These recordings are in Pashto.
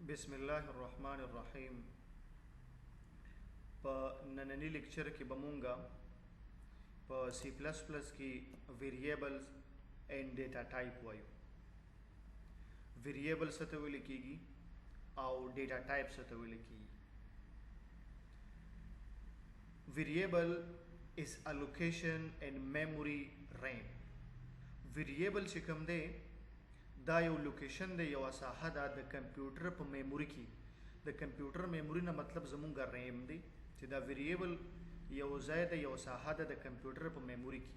بسم الله الرحمن الرحیم. په نننی لیکچر کې به مونږه په سی پلس پلس کې ویریبلز اینڈ ډیټا ټایپ وایو. ویریبل څه ته ویل کېږي او ډیټا ټایپ څه ته ویل کېږي. ویریبل is allocation and memory RAM. ویریبل چې کوم دی دا یو لوکیشن دی، یو ساحه ده د کمپیوټر په میموري کې. د کمپیوټر میموري نه مطلب زمونږ ریم دی چې دا ویریبل یو ځای دی، یو ساحه ده د کمپیوټر په میموري کې.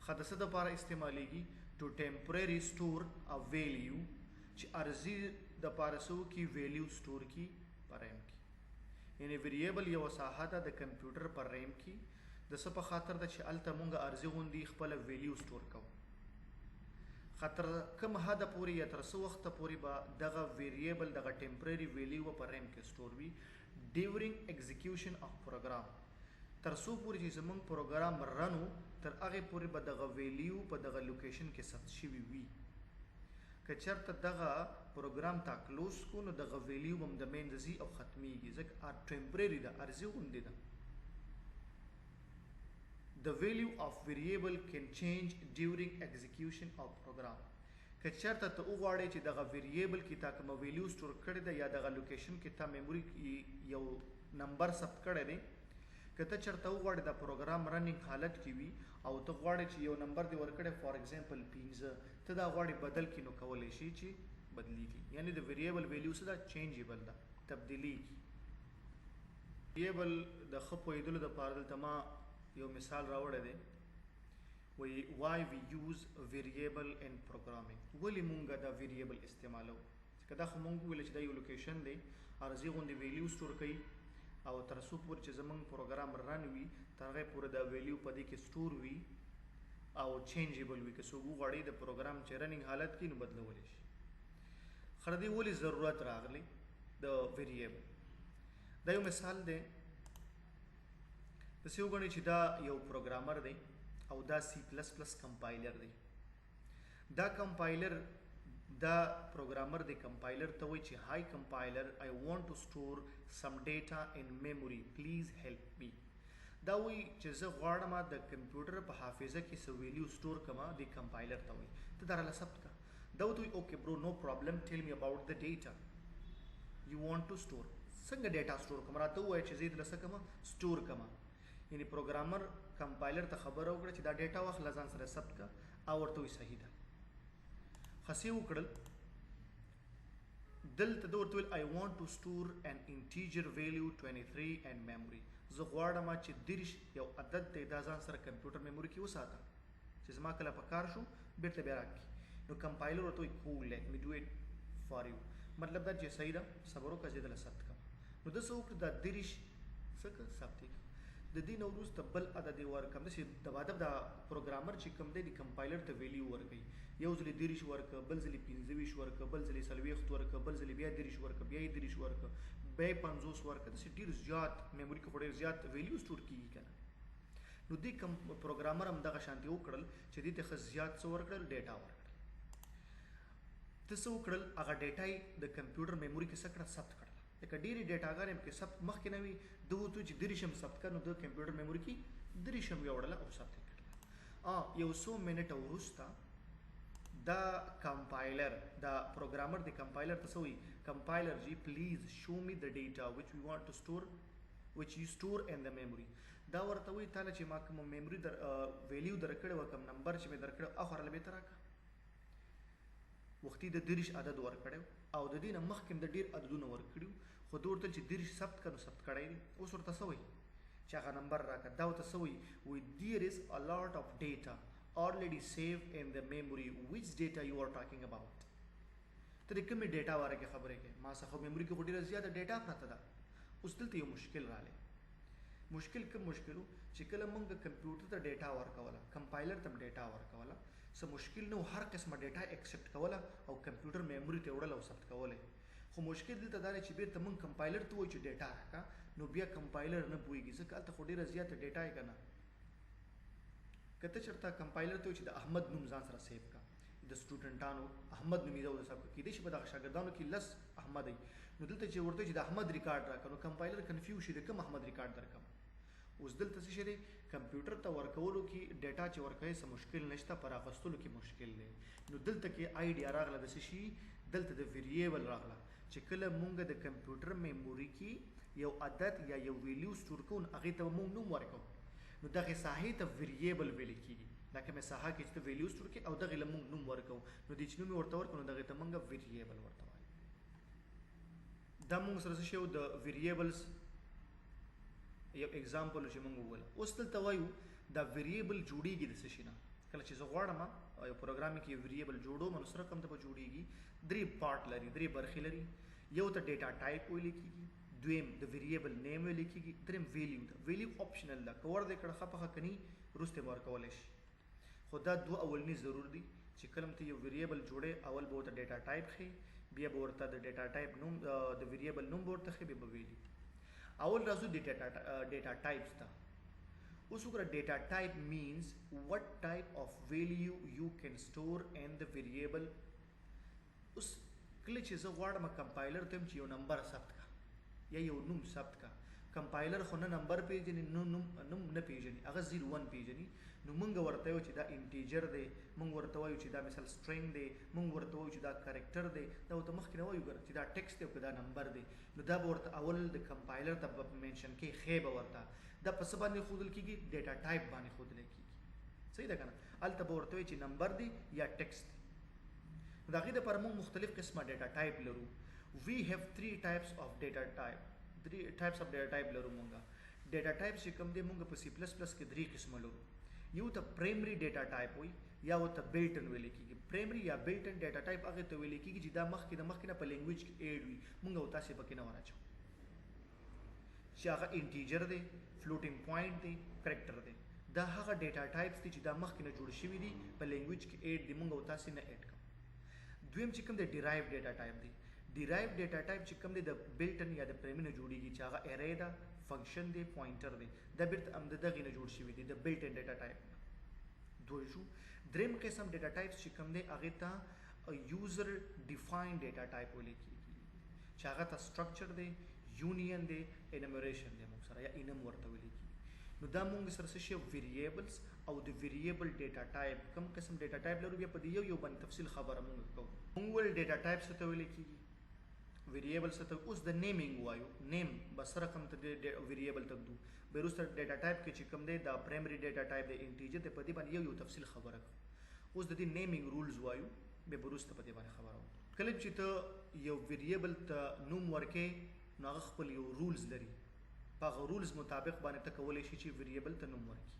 ښه د څه دپاره استعمالیږي؟ ټو ټیمپرري سټور ا ویلیو، چې عرضي دپاره څه وکړي؟ ویلیو سټور کړي په ریم کې. یعنې ویریبل یو ساحه ده د کمپیوټر په ریم کې، د څه په خاطر ده چې هلته مونږ عرضي غوندې خپله ویلیو سټور کوو. خاطر کوم حد پورې یا تر څه وخته پورې به دغه ویریبل دغه ټیمپرري ویلیو په ریم کې سټور وي ډیورینګ ایگزیکیوشن اف پروګرام. تر څو پورې چې زمونږ پروګرام رنو تر هغې پورې به دغه ویلیو په دغه لوکیشن کې ثبت شوي وي. که چېرته دغه پروګرام تا کلوز کړو نو دغه ویلیو به هم د منځه ځي او ختمیږي، ځکه ټیمپرري ده، عرضي غوندې ده. The value of variable can change during execution of program. که چېرته ته وغواړې چې دغه ویریبل کې تا کومه ویلیو سټور کړې ده یا دغه لوکیشن کې تا میموري کې یو نمبر ثبت کړی دی، که ته چېرته وغواړې د پروګرام رننګ حالت کې وي او ته غواړې چې یو نمبر دې ورکړی فار ایگزامپل 15، ته دا غواړې بدل کړي نو کولی شي چې بدلیږي. یعنې د ویریبل ویلیو څه ده؟ چینجیبل ده، تبدیلیږي. ویریبل د ښه پوهېدلو دپاره دلته ما یو مثال راوړی دی. وایي why we use variable in programming. ولې مونږ دا ویریبل استعمالو؟ که دا خو مونږ وویل چې دا یو لوکیشن دی، عرضي غوندې ویلیو سټور کوي او تر څو پورې چې زمونږ پروګرام رن وي تر هغې پورې دا ویلیو په دې کې سټور وي او چینجیبل وي. که څوک وغواړي د پروګرام چې رننګ حالت کې نو بدلولی شي. خو د دې ولې ضرورت راغلی د ویریبل؟ دا یو مثال دی. داسې وګڼئ چې دا یو پروګرامر دی او دا سی پلس پلس کمپایلر دی. دا کمپایلر دا پروګرامر دی کمپایلر ته وایي چې هائی کمپایلر I want to store some data in memory, please help me. دا وایي چې زه غواړم د کمپیوټر په حافظه کې څه ویلیو سټور کړم. د کمپایلر ته وایي ته دا راله ثبت کړه. دا ورته وایي اوکې برو نو پرابلم ټیل می اباؤټ د ډیټا یو وانټ ټو سټور. څنګه ډیټا سټور کړم؟ راته ووایه چې زه یې دله څه کړم؟ سټور کړم. یعنی پروګرامر کمپایلر ته خبره وکړه چې دا ډیټا واخله ځان سره ثبت کړه او ورته وایي صحیح ده. خسې وکړل دلته ده ورته ویل I want to store an integer value 23 and memory. زه غواړم چې 30 یو عدد دی دا ځان سره کمپیوټر میموري کې وساته چې زما کله په کار شو بیرته بیا راکړي. نو کمپایلر ورته وایي cool let me do it for you. مطلب دا چې صحیح ده، صبر وکړه زه دله ثبت کړم. نو ده څه وکړه؟ دا 30 څه کړه؟ ثبت یې کړه. د دې نه وروسته بل عدد یې ورکړم. داسې دبادب دا پروګرامر چې کوم دی د کمپایلر ته ویلیو ورکوي. یو ځلې 30 ورکړه، بل ځلې 25 ورکړه، بل ځلې 40 ورکړه، بل ځلې بیا 30 ورکړه، بیا یې 30 ورکړه، بیا یې 50 ورکړه. داسې ډېر زیات میموري کې خو ډېر زیات ویلیو سټور کېږي که نه. نو دې پروګرامر هم دغه شانتې وکړل چې دې ته ښه زیات څه ورکړل؟ ډیټا ورکړل. ته څه وکړل؟ هغه ډیټا یې د کمپیوټر میموري کې څه کړه؟ ثبت کړله. لکه ډېرې ډیټاګانې هم کې ثبت مخکې نه وي، ده ورته چې 30 هم ثبت کړه، نو د کمپیوټر میموري کې 30 هم یې وړله او ثبت یې کړله. یو څو منټه وروسته دا کمپایلر دا پروګرامر د کمپایلر ته څه وایي؟ کمپایلر جی پلیز شو می د ډیټا which we want to store which you store in the memory. دا ورته وایي تاله چې ما کوم میموري ویلیو درکړی وه، کوم نمبر چې مې درکړی هغه راله بېرته راکړه. وختي د 30 عدد ورکړی او د دې نه مخکې هم د ډېر عددونه ورکړي، خو ده ورته چې 30 ثبت کړه نو ثبت کړی دی. اوس ورته څه وایي چې هغه نمبر راکړه. دا ورته څه وایي؟ there is a lot of data already saved in the memory. which data you are talking about? ته د کومې ډیټا باره کې خبرې کوې؟ ما څخه میموري کې خو ډېره زیاته ډیټا پرته ده. اوس دلته یو مشکل رالی. مشکل کوم مشکل و چې کله موږ کمپیوټر ته ډیټا ورکوله، کمپایلر ته هم ډیټا ورکوله، څه مشکل نه و، هر قسمه ډیټا ایکسپټ کوله او کمپیوټر میموري ته وړله او ثبت کولی. خو مشکل دلته دا دی چې بیرته موږ کمپایلر ته وایو چې ډیټا راکړه، نو بیا کمپایلر نه پوهېږي ځکه هلته خو ډېره زیاته ډیټا یې که نه. که ته چېرته کمپایلر ته وایي چې د احمد نوم ځان سره سیف کړه، د سټوډنټانو احمد نومیده او د سبق کې دي چې په دغه شاګردانو کې لس احمد وي نو دلته چې ورته چې د احمد ریکارډ راکړو کمپایلر کنفیوز شي د کوم احمد ریکارډ درکم اوس دلته څه شي دی کمپیوټر ته ورکولو کې ډیټا چې ورکوي څه مشکل نشته پر اخیستلو کې مشکل دی نو دلته کې آیډیا راغله د څه شي دلته د ویریبل راغله چې کله مونږ د کمپیوټر میموري کې یو عدد یا یو ویلیو سټور کوو هغې ته به مونږ نوم ورکوو نو دغې ساحې ته ویریبل ویل کېږي دا کومه ساحه کې چې ته ویلیو سټور کې او دغې له مونږ نوم ورکوو نو دې چې نوم یې ورته ورکړو نو دغې ته مونږ ویریبل ورته وایو دا مونږ سره څه شی و د ویریبلز یو اگزامپل چې مونږ وویل اوس دلته وایو دا ویریبل جوړیږي د څه شي نه کله چې زه غواړم یو پروګرام کې یو ویریبل جوړوم نو سره کوم ته به جوړیږي درې پارټ لري درې برخې لري یو ته ډیټا ټایپ ویل کېږي دویم د ویریبل نیم ویل کېږي دریم ویلیو ده ویلیو اپشنل ده که ور دې کړه ښه پخه کني وروسته به ورکولی شي خو دا دوه اولني ضرور دي چې کله ته یو ویریبل جوړې اول به ورته ډیټا ټایپ ښیي بیا به ورته د ډیټا ټایپ نوم د ویریبل نوم به ورته ښیي بیا به ویلیو اول راځو د ډیټا ټایپس ته اوس وګوره ډیټا ټایپ مینز what type of value you can store in the variable اوس کله چې زه غواړم کمپایلر ته چې یو نمبر ثبت کا یا یو نوم ثبت کا کمپایلر خو نه نمبر پیژني نوم نه پیژني هغه 01 پیژني نو مونږ ورته وایو چې دا انټیجر دی مونږ ورته وایو چې دا مثال سټرینګ دی مونږ ورته وایو چې دا کریکټر دی دا ورته مخکې نه وایو چې دا ټیکسټ دی او که دا نمبر دی نو دا به ورته اول د کمپایلر ته به منشن کې ښې به ورته دا په څه باندې ښودل کېږي ډیټا ټایپ باندې ښودلی کېږي صحیح ده که نه هلته به ورته وایي چې نمبر دی یا ټیکسټ دی نو د هغې دپاره موږ مختلف قسمه ډیټا ټایپ لرو وی هیو 3 types of data type 3 types of data type لرو مونږه ډیټا ټایپ چې کوم دی مونږ په سی پلس پلس کې 3 قسمه لرو یو ته پرایمري ډیټا ټایپ وي یا ورته بلټن ویل کېږي پرایمري یا بلټن ډیټا ټایپ هغې ته ویل کېږي چې دا مخکې نه په لینګویج کې ایډ وي مونږ او تاسې پکې نه ورچو چې هغه انټیجر دی فلوټینګ پوینټ دی کریکټر دی دا هغه ډیټا ټایپس دي چې دا مخکې نه جوړ شوي دي په لینګویج کې ایډ دي مونږ او تاسې نه ایډ کوو دویم چې کوم دی ډیرایو ډیټا ټایپ دی ډیرایو ډیټا ټایپ چې کوم دی د بلټن یا د پرایمري نه جوړیږي چې هغه ارې ده فنکشن دی پوینټر دی دا بیرته هم د دغې نه جوړ شوي دي د بلټن ډیټا ټایپ دوی شو دریم قسم ډیټا ټایپس چې کوم دی هغې ته یوزر ډیفاین ډیټا ټایپ ویل کېږي چې هغه ته سټرکچر دی یونین دی انمریشن دی موږ سره یا انم ورته ویل کېږي نو دا مونږ سره څه شی ویریبلز او د ویریبل ډیټا ټایپ کوم قسم ډیټا ټایپ لرو بیا په دې یو باندې تفصیل خبره مونږ کوو مونږ ول ډیټا ټایپ څه ته ویل کېږي ویریبل څه ته اوس د نیمینګ وایو نیم بس رقم ته ویریبل ته ږدو بیا وروسته ډیټا ټایپ کې چې کوم دی دا پرایمري ډیټا ټایپ د انټیجر دی په دې باندې یو تفصیل خبره کوو اوس د دې نیمینګ رولز وایو بیا وروسته په دې باندې خبره وکړو کله چې ته یو ویریبل ته نوم ورکې نو هغه خپل یو رولز لري په هغه رولز مطابق باندې ته کولی شي چې ویریبل ته نوم ورکړي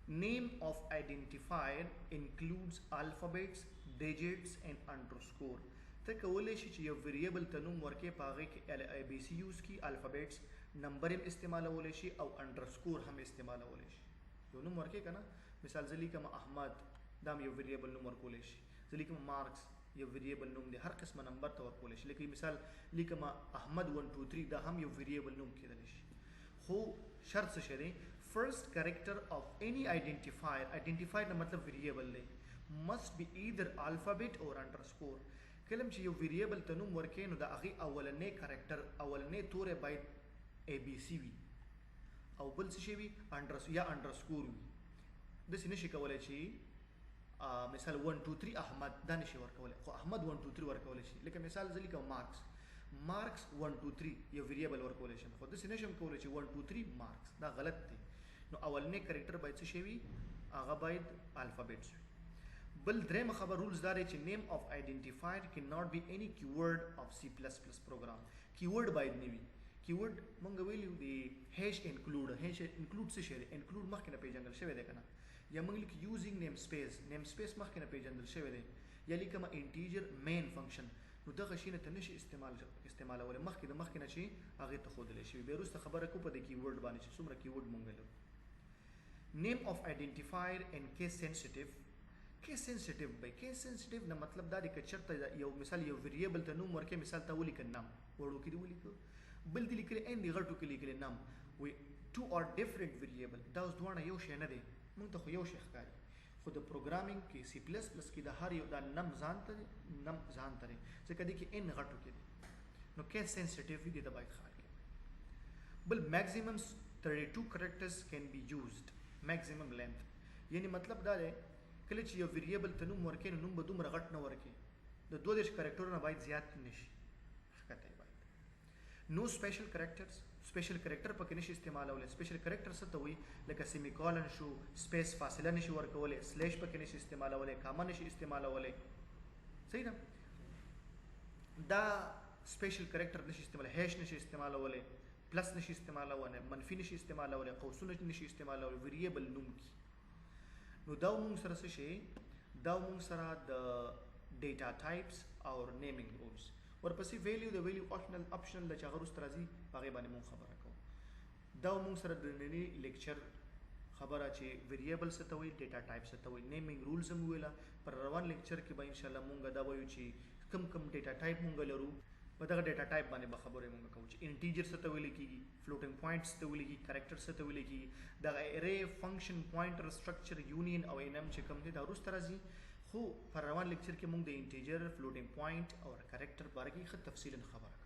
name of identifier includes alphabets digits and underscore ته کولی شي چې یو ویریبل ته نوم ورکې په هغې کې ABC یوز کړي الفابیټس نمبر هم استعمالولی شي او انډرسکور هم استعمالولی شي یو نوم ورکې که نه مثال زه لیکم احمد دا هم یو ویریبل نوم ورکولی شي زه لیکم مارکس یو ویریبل نوم دی هر قسمه نمبر ته ورکولی شي لکه مثال لیکم احمد 1 2 3 دا هم یو ویریبل نوم کېدلی شي خو شرط څه شی دی first character of any identifier نه مطلب ویریبل دی must be either alphabet or underscore کله چې یو ویریبل ته نوم ورکې نو د هغې اولنی کرکټر اولنی توری باید ABC وي او بل څه شی وي یا انډرسکور وي داسې نشي کولی چې مثال 1 2 3 احمد دا نشي ورکولی خو احمد 1 2 3 ورکولی شي لکه مثال زه لیکم مارکس 1 2 3 یو ویریبل ورکولی شم خو داسې نشم کولی چې 1 2 3 مارکس دا غلط دی نو اولنی کرکټر باید څه شی وي هغه باید الفابیټس وي بل درېیمه خبر رولز دا دی چې نیم آف آیډنټیفایر کین ناٹ بی any keyword of C++ program keyword باید نه وي keyword مونږ ویلو دی هیش انکلوډ څه شی دی انکلوډ مخکې نه پیژندل شوی دی که نه یا موږ لیکو یوزینګ نیم سپیس مخکې نه پیژندل شوی دی یا لیکم انټیجر مین فنکشن نو دغه شي نه ته نشي استعمالولی مخکې نه چې هغې ته ښودلی شوي بیا وروسته خبره کوو په د کیورډ باندې چې څومره کیورډ مونږ لرو نیم آف آیډنټیفایر ان کیس سینسټیو به کیس سینسټیو نه مطلب دا دی که چېرته یو مثال یو ویریبل ته نوم ورکې مثال ته ولیکه نم وړو کې دې ولیکو بل دې لیکلی ان دې غټو کې لیکلی نم وی 2 are different variable دا اوس دواړه یو شی نه دی مونږ ته خو یو شی ښکاري خو د پروګرامینګ کې سی پلس پلس کې د هر یو دا نم ځان ته ځکه دې کې ان غټو کې نو کیس سنسټیو دي د باید خال کې بل میکسیمم 32 characters can be used maximum length یعنی مطلب دا دی کله چې یو ویریبل ته نوم ورکې نو نوم به دومره غټ نه ورکې د 32 کرکټرونه باید زیات نشي ښکته باید نو سپیشل کرکټرز سپیشل کرکټر پکې نشي استعمالولای سپیشل کرکټر څه ته وایي لکه سیمی کولن شو سپیس فاصله نشي ورکولای سلیش پکې نشي استعمالولای کاما نشي استعمالولای صحیح ده دا سپیشل کرکټر نشي استعمالولای هیش نشي استعمالولای پلس نشي استعمالولای منفي نشي استعمالولای قوسونه نشي استعمالولای ویریبل نوم کی نو دا موږ سره څه شي دا موږ سره د ډیټا ټایپس او نیمینګ رولز ورپسې ویلیو د ویلیو اپشنل د چاغرو سترازي هغه باندې مونږ خبره کوو دا مونږ سره د نننی لیکچر خبره چې ویریبل څه ته وایي ډیټا ټایپ څه ته وایي نیمینګ رولز هم ویله پر روان لیکچر کې به ان شاء الله مونږ دا وایو چې کم ډیټا ټایپ مونږ لرو په دغه ډیټا ټایپ باندې به خبرې مونږ کوو چې انټیجر څه ته ویل کېږي فلوټینګ پوینټس ته ویل کېږي کریکټر څه ته ویل کېږي دغه ارې فنکشن پوینټر سټرکچر یونین او انم چې کوم دي دا وروسته راځي خو پر روان لیکچر کې مونږ د انټیجر فلوټینګ پوینټ او کریکټر باره کې ښه تفصیلا خبره